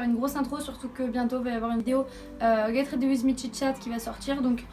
faire une grosse intro, surtout que bientôt il va y avoir une vidéo Get Ready With Me Chit Chat qui va sortir, donc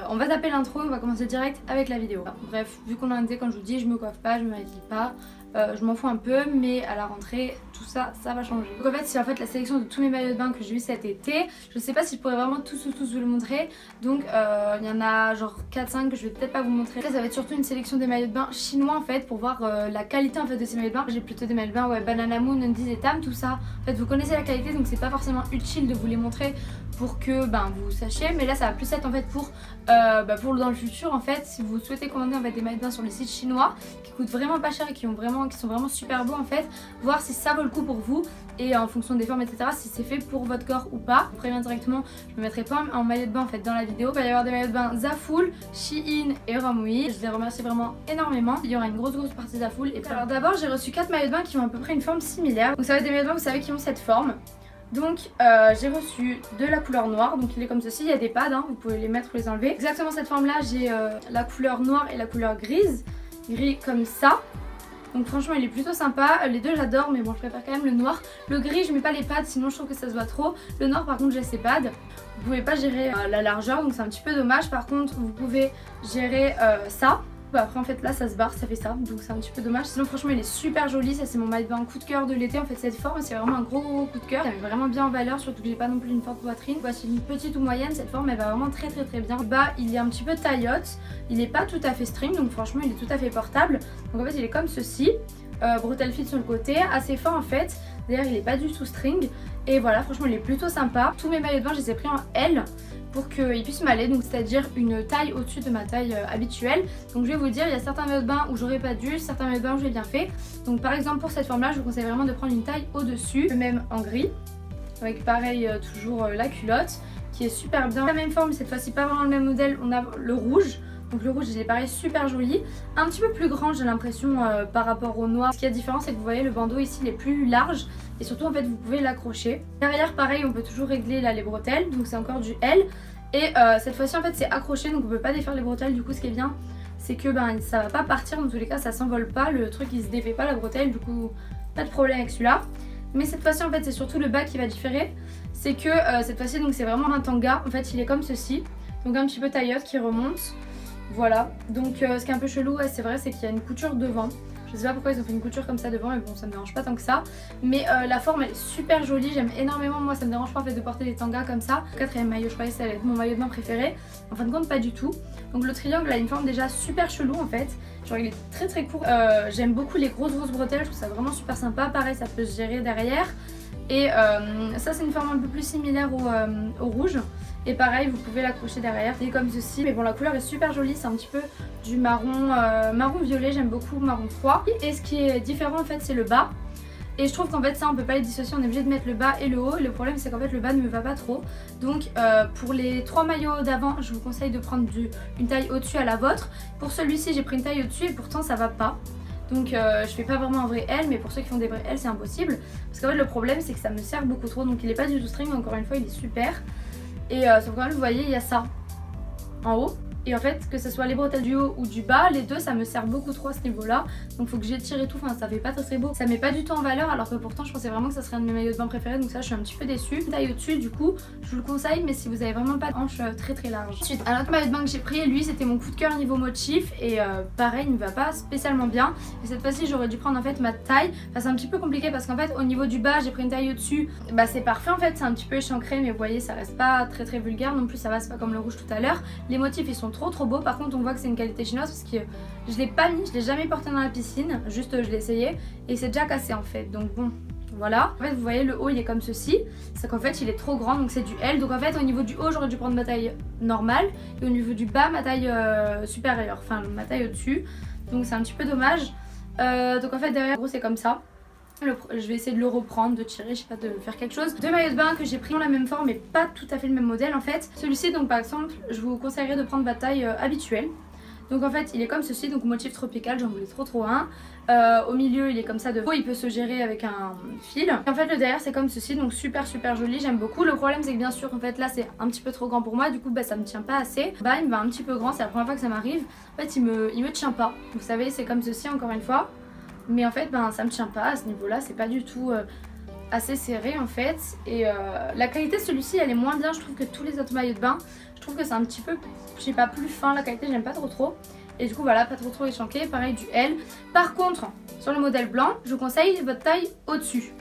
on va taper l'intro, on va commencer direct avec la vidéo. Bref, vu qu'on a un été, comme je vous dis, je me coiffe pas, je me maquille pas, je m'en fous un peu, mais à la rentrée tout ça va changer. Donc en fait c'est la sélection de tous mes maillots de bain que j'ai eu cet été. Je sais pas si je pourrais vraiment tous vous le montrer, donc il y en a genre 4-5 que je vais peut-être pas vous montrer. Là ça va être surtout une sélection des maillots de bain chinois en fait, pour voir la qualité en fait de ces maillots de bain. J'ai plutôt des maillots de bain, ouais, Banana Moon, Undies et Tam, tout ça. En fait vous connaissez la qualité, donc c'est pas forcément utile de vous les montrer pour que vous sachiez, mais là ça va plus être en fait pour dans le futur en fait, si vous souhaitez commander en fait des maillots de bain sur les sites chinois qui coûtent vraiment pas cher et qui sont vraiment super beaux en fait, voir si ça vaut le coup pour vous et en fonction des formes etc, si c'est fait pour votre corps ou pas. Je préviens directement, je me mettrai pas en maillot de bain en fait dans la vidéo. Il va y avoir des maillots de bain Zaful, Shein et Romwe. Je les remercie vraiment énormément. Il y aura une grosse partie Zaful. Et alors d'abord j'ai reçu 4 maillots de bain qui ont à peu près une forme similaire. Donc ça va être des maillots de bain, vous savez, qui ont cette forme. Donc j'ai reçu de la couleur noire, donc il est comme ceci, il y a des pads, hein, vous pouvez les mettre ou les enlever. Exactement cette forme là, j'ai la couleur noire et la couleur grise, gris comme ça. Donc franchement il est plutôt sympa, les deux j'adore, mais bon je préfère quand même le noir. Le gris je mets pas les pads, sinon je trouve que ça se voit trop. Le noir par contre j'ai ses pads. Vous pouvez pas gérer la largeur, donc c'est un petit peu dommage. Par contre vous pouvez gérer ça. Après en fait là ça se barre, ça fait ça, donc c'est un petit peu dommage. Sinon franchement il est super joli, ça c'est mon maillot de bain coup de cœur de l'été. En fait cette forme c'est vraiment un gros coup de cœur, ça met vraiment bien en valeur, surtout que j'ai pas non plus une forte poitrine. Voici une petite ou moyenne, cette forme elle va vraiment très bien. Le bas il est un petit peu taillotte, il est pas tout à fait string, donc franchement il est tout à fait portable. Donc en fait il est comme ceci, bretelle fit sur le côté, assez fin en fait. D'ailleurs il est pas du tout string, et voilà franchement il est plutôt sympa. Tous mes maillots de bain je les ai pris en L pour qu'ils puissent m'aller, donc c'est à dire une taille au-dessus de ma taille habituelle. Donc je vais vous dire, il y a certains maillots de bain où j'aurais pas dû, certains maillots de bain où j'ai bien fait. Donc par exemple pour cette forme là je vous conseille vraiment de prendre une taille au-dessus, même en gris, avec pareil toujours la culotte qui est super bien. La même forme, cette fois-ci pas vraiment le même modèle, on a le rouge. Donc le rouge il est pareil super joli, un petit peu plus grand j'ai l'impression par rapport au noir. Ce qui est différent c'est que vous voyez le bandeau ici il est plus large et surtout en fait vous pouvez l'accrocher. Derrière pareil on peut toujours régler là les bretelles, donc c'est encore du L. Et cette fois-ci en fait c'est accroché, donc on peut pas défaire les bretelles. Du coup ce qui est bien c'est que ça va pas partir, dans tous les cas ça s'envole pas, le truc il se défait pas la bretelle, du coup pas de problème avec celui-là. Mais cette fois-ci en fait c'est surtout le bas qui va différer, c'est que cette fois-ci donc c'est vraiment un tanga, en fait il est comme ceci, donc un petit peu taillotte qui remonte. Voilà, donc ce qui est un peu chelou, ouais, c'est vrai, c'est qu'il y a une couture devant. Je sais pas pourquoi ils ont fait une couture comme ça devant, mais bon ça me dérange pas tant que ça. Mais la forme elle est super jolie, j'aime énormément. Moi ça me dérange pas en fait de porter des tangas comme ça. Le quatrième maillot, je croyais que ça allait être mon maillot de bain préféré. En fin de compte pas du tout. Donc le triangle a une forme déjà super chelou en fait. Genre il est très court. J'aime beaucoup les grosses bretelles, je trouve ça vraiment super sympa. Pareil ça peut se gérer derrière. Et ça c'est une forme un peu plus similaire au rouge. Et pareil vous pouvez l'accrocher derrière, c'est comme ceci. Mais bon la couleur est super jolie, c'est un petit peu du marron, marron violet, j'aime beaucoup, marron froid. Et ce qui est différent en fait c'est le bas. Et je trouve qu'en fait ça on peut pas les dissocier, on est obligé de mettre le bas et le haut. Et le problème c'est qu'en fait le bas ne me va pas trop. Donc pour les 3 maillots d'avant je vous conseille de prendre une taille au-dessus à la vôtre. Pour celui-ci j'ai pris une taille au-dessus et pourtant ça va pas. Donc je fais pas vraiment un vrai L, mais pour ceux qui font des vrais L c'est impossible. Parce qu'en fait le problème c'est que ça me serre beaucoup trop. Donc il est pas du tout string, mais encore une fois il est super. Et sauf que vous voyez il y a ça en haut. Et en fait que ce soit les bretelles du haut ou du bas, les deux ça me sert beaucoup trop à ce niveau là. Donc faut que j'étire et tout, enfin ça fait pas très beau. Ça met pas du tout en valeur, alors que pourtant je pensais vraiment que ça serait un de mes maillots de bain préférés. Donc ça je suis un petit peu déçue. Taille au-dessus du coup je vous le conseille, mais si vous avez vraiment pas de hanches très large. Ensuite un autre maillot de bain que j'ai pris, lui c'était mon coup de cœur niveau motif. Et pareil il ne va pas spécialement bien. Et cette fois-ci j'aurais dû prendre en fait ma taille. Enfin c'est un petit peu compliqué parce qu'en fait au niveau du bas j'ai pris une taille au-dessus. Bah c'est parfait en fait, c'est un petit peu échancré, mais vous voyez ça reste pas très vulgaire non plus. Ça va, c'est pas comme le rouge tout à l'heure. Les motifs ils sont trop beaux. Par contre on voit que c'est une qualité chinoise parce que je l'ai pas mis, je l'ai jamais porté dans la piscine, juste je l'ai essayé et c'est déjà cassé en fait, donc bon voilà. En fait vous voyez le haut il est comme ceci, c'est qu'en fait il est trop grand, donc c'est du L. Donc en fait au niveau du haut j'aurais dû prendre ma taille normale et au niveau du bas ma taille supérieure, enfin ma taille au-dessus, donc c'est un petit peu dommage. Donc en fait derrière gros c'est comme ça. Je vais essayer de le reprendre, de tirer, je sais pas, de faire quelque chose. 2 maillots de bain que j'ai pris dans la même forme mais pas tout à fait le même modèle en fait. Celui-ci donc par exemple je vous conseillerais de prendre ma taille habituelle. Donc en fait il est comme ceci, donc motif tropical, j'en voulais trop un. Au milieu il est comme ça de haut, il peut se gérer avec un fil. Et en fait le derrière c'est comme ceci, donc super joli, j'aime beaucoup. Le problème c'est que bien sûr en fait là c'est un petit peu trop grand pour moi, du coup ça me tient pas assez. Bah il me va un petit peu grand, c'est la première fois que ça m'arrive. En fait il me tient pas, vous savez c'est comme ceci encore une fois. Mais en fait ça me tient pas à ce niveau là, c'est pas du tout assez serré en fait. Et la qualité de celui-ci elle est moins bien je trouve que tous les autres maillots de bain. Je trouve que c'est un petit peu, je sais pas, plus fin, la qualité j'aime pas trop. Et du coup voilà, pas trop échancré, pareil du L. Par contre, sur le modèle blanc, je vous conseille votre taille au-dessus.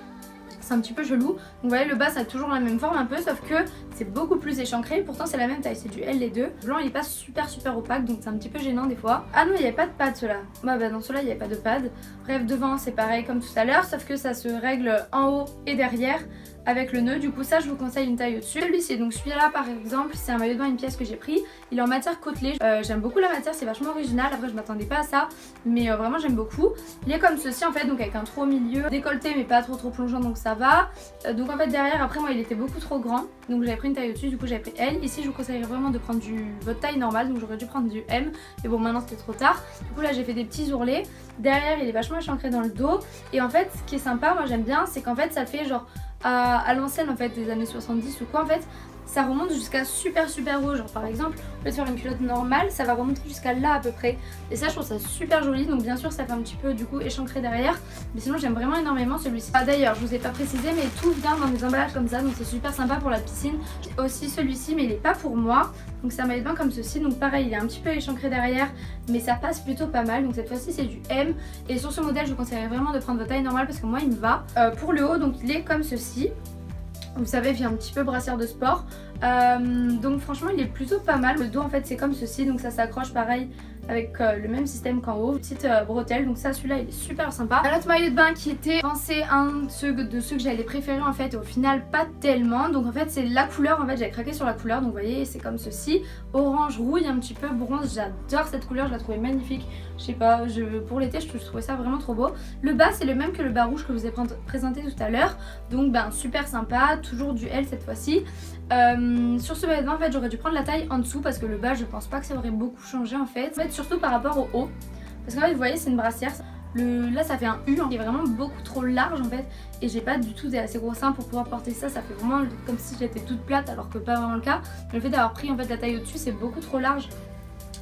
C'est un petit peu chelou. Donc vous voyez le bas ça a toujours la même forme un peu, sauf que c'est beaucoup plus échancré. Pourtant c'est la même taille, c'est du L les deux. Le blanc il est pas super opaque, donc c'est un petit peu gênant des fois. Ah non, il n'y avait pas de pad ceux-là. Bah dans ceux-là il n'y avait pas de pad. Bref, devant c'est pareil comme tout à l'heure, sauf que ça se règle en haut et derrière avec le nœud. Du coup ça je vous conseille une taille au-dessus. Celui-ci, donc celui-là par exemple, c'est un maillot de bain, une pièce que j'ai pris. Il est en matière côtelée. J'aime beaucoup la matière, c'est vachement original. Après je m'attendais pas à ça, mais vraiment j'aime beaucoup. Il est comme ceci en fait, donc avec un trou au milieu, décolleté mais pas trop plongeant, donc ça va. Donc en fait derrière, après moi il était beaucoup trop grand, donc j'avais pris une taille au-dessus, du coup j'avais pris L. Ici je vous conseillerais vraiment de prendre votre taille normale, donc j'aurais dû prendre du M, mais bon maintenant c'était trop tard. Du coup là j'ai fait des petits ourlets. Derrière il est vachement échancré dans le dos, et en fait ce qui est sympa, moi j'aime bien, c'est qu'en fait ça fait genre à l'ancienne en fait des années 70 ou quoi en fait. Ça remonte jusqu'à super haut, genre par exemple au lieu de faire une culotte normale ça va remonter jusqu'à là à peu près, et ça je trouve ça super joli. Donc bien sûr ça fait un petit peu du coup échancré derrière, mais sinon j'aime vraiment énormément celui-ci. Ah d'ailleurs je vous ai pas précisé mais tout vient dans des emballages comme ça, donc c'est super sympa pour la piscine. Aussi celui-ci, mais il est pas pour moi, donc c'est un maillot de bain comme ceci, donc pareil il est un petit peu échancré derrière mais ça passe plutôt pas mal. Donc cette fois-ci c'est du M, et sur ce modèle je vous conseillerais vraiment de prendre votre taille normale parce que moi il me va. Pour le haut donc il est comme ceci. Vous savez, il y a un petit peu brassière de sport. Donc franchement il est plutôt pas mal. Le dos en fait c'est comme ceci, donc ça s'accroche pareil avec le même système qu'en haut, petite bretelle. Donc ça, celui-là il est super sympa. Un autre maillot de bain qui était pensé un de ceux que j'allais préférer en fait, et au final pas tellement. Donc en fait c'est la couleur, en fait j'avais craqué sur la couleur, donc vous voyez c'est comme ceci, orange rouille un petit peu bronze. J'adore cette couleur, je la trouvais magnifique. Je sais pas, pour l'été je trouvais ça vraiment trop beau. Le bas c'est le même que le bas rouge que je vous ai présenté tout à l'heure, donc ben super sympa, toujours du L cette fois-ci. Sur ce maillot de bain en fait j'aurais dû prendre la taille en dessous parce que le bas je pense pas que ça aurait beaucoup changé en fait. Surtout par rapport au haut, parce qu'en fait vous voyez c'est une brassière. Là ça fait un U qui est vraiment beaucoup trop large en fait, et j'ai pas du tout des assez gros seins pour pouvoir porter ça. Ça fait vraiment comme si j'étais toute plate alors que pas vraiment le cas. Le fait d'avoir pris en fait la taille au-dessus, c'est beaucoup trop large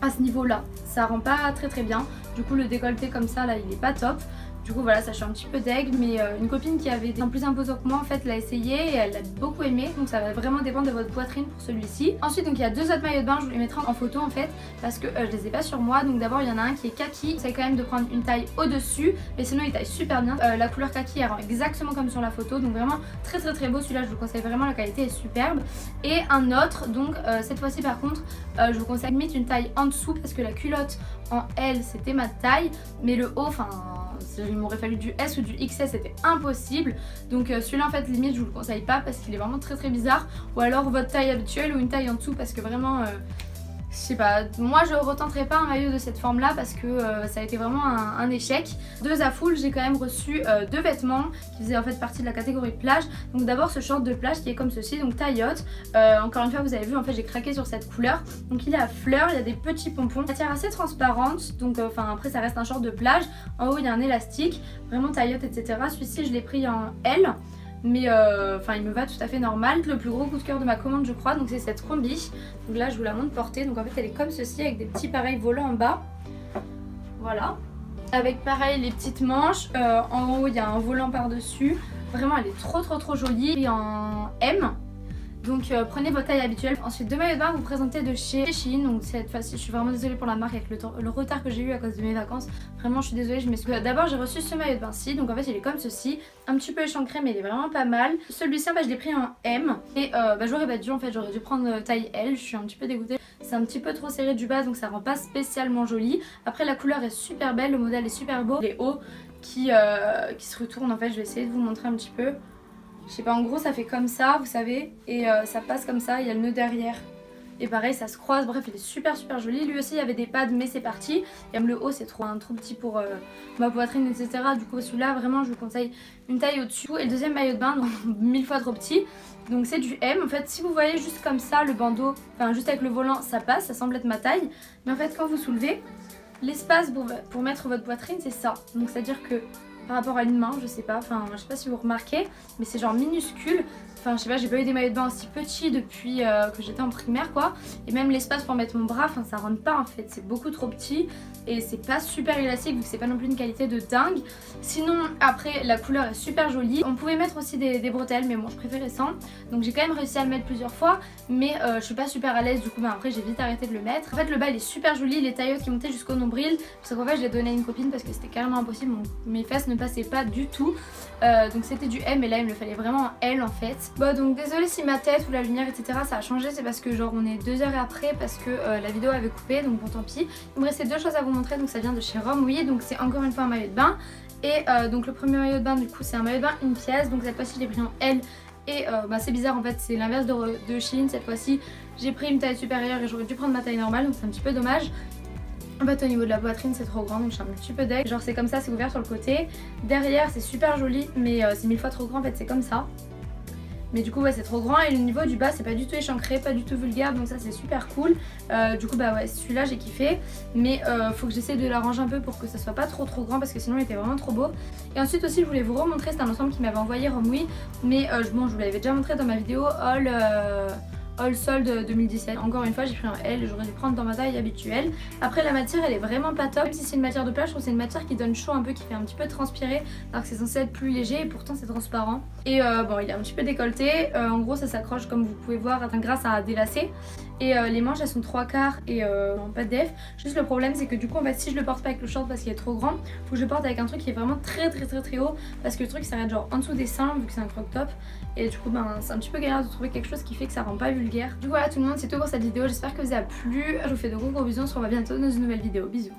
à ce niveau là, ça rend pas très bien. Du coup le décolleté comme ça là il est pas top. Du coup voilà, ça je suis un petit peu deg, mais une copine qui avait des plus imposants que moi en fait l'a essayé et elle l'a beaucoup aimé, donc ça va vraiment dépendre de votre poitrine pour celui-ci. Ensuite donc il y a deux autres maillots de bain, je vous les mettrai en photo en fait parce que je les ai pas sur moi. Donc d'abord il y en a un qui est kaki, c'est quand même de prendre une taille au-dessus, mais sinon il taille super bien. La couleur kaki elle rend exactement comme sur la photo, donc vraiment très beau celui-là, je vous conseille vraiment, la qualité est superbe. Et un autre donc cette fois-ci par contre je vous conseille limite une taille en dessous parce que la culotte en L c'était ma taille, mais le haut enfin il m'aurait fallu du S ou du XS, c'était impossible. Donc celui-là en fait limite je vous le conseille pas parce qu'il est vraiment très bizarre. Ou alors votre taille habituelle ou une taille en dessous, parce que vraiment je sais pas, moi je retenterai pas un maillot de cette forme là parce que ça a été vraiment un échec. De Zaful j'ai quand même reçu deux vêtements qui faisaient en fait partie de la catégorie plage. Donc d'abord ce short de plage qui est comme ceci, donc taille haute. Encore une fois vous avez vu en fait j'ai craqué sur cette couleur. Donc il est à fleurs, il y a des petits pompons, matière assez transparente. Donc enfin après ça reste un short de plage. En haut il y a un élastique, vraiment taille haute etc. Celui-ci je l'ai pris en L, mais enfin il me va tout à fait normal. Le plus gros coup de cœur de ma commande je crois, donc c'est cette combi. Donc là je vous la montre portée, donc en fait elle est comme ceci avec des petits pareils volants en bas, voilà, avec pareil les petites manches. En haut il y a un volant par dessus, vraiment elle est trop jolie, et en M. Donc prenez votre taille habituelle. Ensuite deux maillots de bain vous présenter de chez Shein. Donc cette fois-ci je suis vraiment désolée pour la marque avec le retard que j'ai eu à cause de mes vacances. Vraiment je suis désolée, je m'excuse. D'abord j'ai reçu ce maillot de bain-ci. Donc en fait il est comme ceci, un petit peu échancré mais il est vraiment pas mal. Celui-ci en fait je l'ai pris en M. Et j'aurais pas dû en fait, j'aurais dû prendre taille L. Je suis un petit peu dégoûtée. C'est un petit peu trop serré du bas donc ça rend pas spécialement joli. Après la couleur est super belle, le modèle est super beau. Les hauts qui se retournent en fait, je vais essayer de vous montrer un petit peu. Je sais pas, en gros ça fait comme ça vous savez, et ça passe comme ça, il y a le nœud derrière et pareil ça se croise. Bref il est super joli. Lui aussi il y avait des pads mais c'est parti. Et même le haut c'est trop petit pour ma poitrine etc. Du coup celui-là vraiment je vous conseille une taille au-dessus. Et le deuxième maillot de bain donc 1000 fois trop petit, donc c'est du M. En fait si vous voyez juste comme ça le bandeau, enfin juste avec le volant ça passe, ça semble être ma taille, mais en fait quand vous soulevez l'espace pour mettre votre poitrine c'est ça. Donc c'est à dire que par rapport à une main, je sais pas si vous remarquez, mais c'est genre minuscule. Enfin je sais pas, j'ai pas eu des maillots de bain aussi petits depuis que j'étais en primaire quoi. Et même l'espace pour mettre mon bras, enfin ça rentre pas en fait, c'est beaucoup trop petit. Et c'est pas super élastique vu que c'est pas non plus une qualité de dingue. Sinon après la couleur est super jolie. On pouvait mettre aussi des bretelles mais bon je préférais sans. Donc j'ai quand même réussi à le mettre plusieurs fois. Mais je suis pas super à l'aise du coup après j'ai vite arrêté de le mettre. En fait le bas il est super joli, les tailles hautes qui montaient jusqu'au nombril. Parce qu'en fait je l'ai donné à une copine parce que c'était carrément impossible. Mes fesses ne passaient pas du tout. Donc c'était du M et là il me fallait vraiment un L en fait. Bon donc désolée si ma tête ou la lumière etc ça a changé. C'est parce que genre on est 2 heures après parce que la vidéo avait coupé. Donc bon tant pis. Il me restait 2 choses à vous montrer. Donc ça vient de chez Rome oui. Donc c'est encore une fois un maillot de bain. Et donc le premier maillot de bain du coup c'est un maillot de bain une pièce. Donc cette fois-ci je l'ai pris en L. Et c'est bizarre en fait, c'est l'inverse de Shein. Cette fois-ci j'ai pris une taille supérieure et j'aurais dû prendre ma taille normale. Donc c'est un petit peu dommage. En fait au niveau de la poitrine c'est trop grand donc je suis un petit peu deg. Genre c'est comme ça, c'est ouvert sur le côté. Derrière c'est super joli mais c'est 1000 fois trop grand en fait, c'est comme ça. Mais du coup ouais c'est trop grand et le niveau du bas c'est pas du tout échancré, pas du tout vulgaire donc ça c'est super cool. Du coup bah ouais celui-là j'ai kiffé. Mais faut que j'essaie de l'arranger un peu pour que ça soit pas trop grand parce que sinon il était vraiment trop beau. Et ensuite aussi je voulais vous remontrer, c'est un ensemble qui m'avait envoyé Romwe. Mais bon je vous l'avais déjà montré dans ma vidéo All Solde 2017. Encore une fois j'ai pris un L, j'aurais dû prendre dans ma taille habituelle. Après la matière elle est vraiment pas top. Même si c'est une matière de plage, je trouve que c'est une matière qui donne chaud un peu, qui fait un petit peu transpirer. Alors que c'est censé être plus léger et pourtant c'est transparent. Et bon il est un petit peu décolleté. En gros ça s'accroche comme vous pouvez voir grâce à des lacets. Et les manches elles sont 3/4 et pas de def. Juste le problème c'est que du coup en fait si je le porte pas avec le short parce qu'il est trop grand, faut que je le porte avec un truc qui est vraiment très haut. Parce que le truc s'arrête genre en dessous des seins vu que c'est un crop top. Et du coup ben, c'est un petit peu galère de trouver quelque chose qui fait que ça rend pas vulgaire. Du coup voilà tout le monde, c'est tout pour cette vidéo, j'espère que vous a plu. Je vous fais de gros bisous, on se revoit bientôt dans une nouvelle vidéo, bisous.